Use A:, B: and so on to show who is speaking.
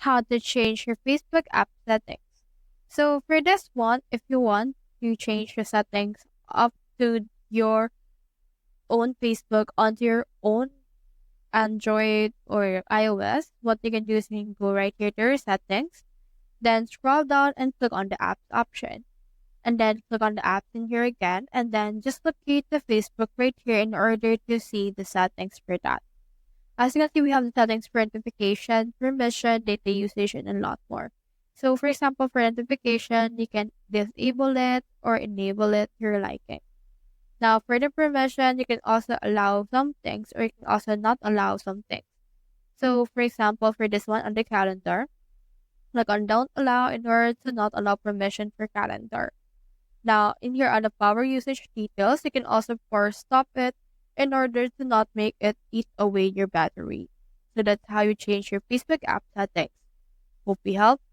A: how to change your Facebook app settings. So for this one, if you want to change your settings up to your own Facebook onto your own Android or iOS, what you can do is you can go right here to your settings, then scroll down and click on the apps option. And then click on the apps in here again, and then just locate the Facebook right here in order to see the settings for that. As you can see, we have the settings for notification, permission, data usage, and a lot more. So for example, for notification, you can disable it or enable it to your liking. Now for the permission, you can also allow some things or you can also not allow some things. So for example, for this one on the calendar, click on don't allow in order to not allow permission for calendar. Now, in here on the power usage details, you can also force stop it in order to not make it eat away your battery. So that's how you change your Facebook app settings. Hope we helped.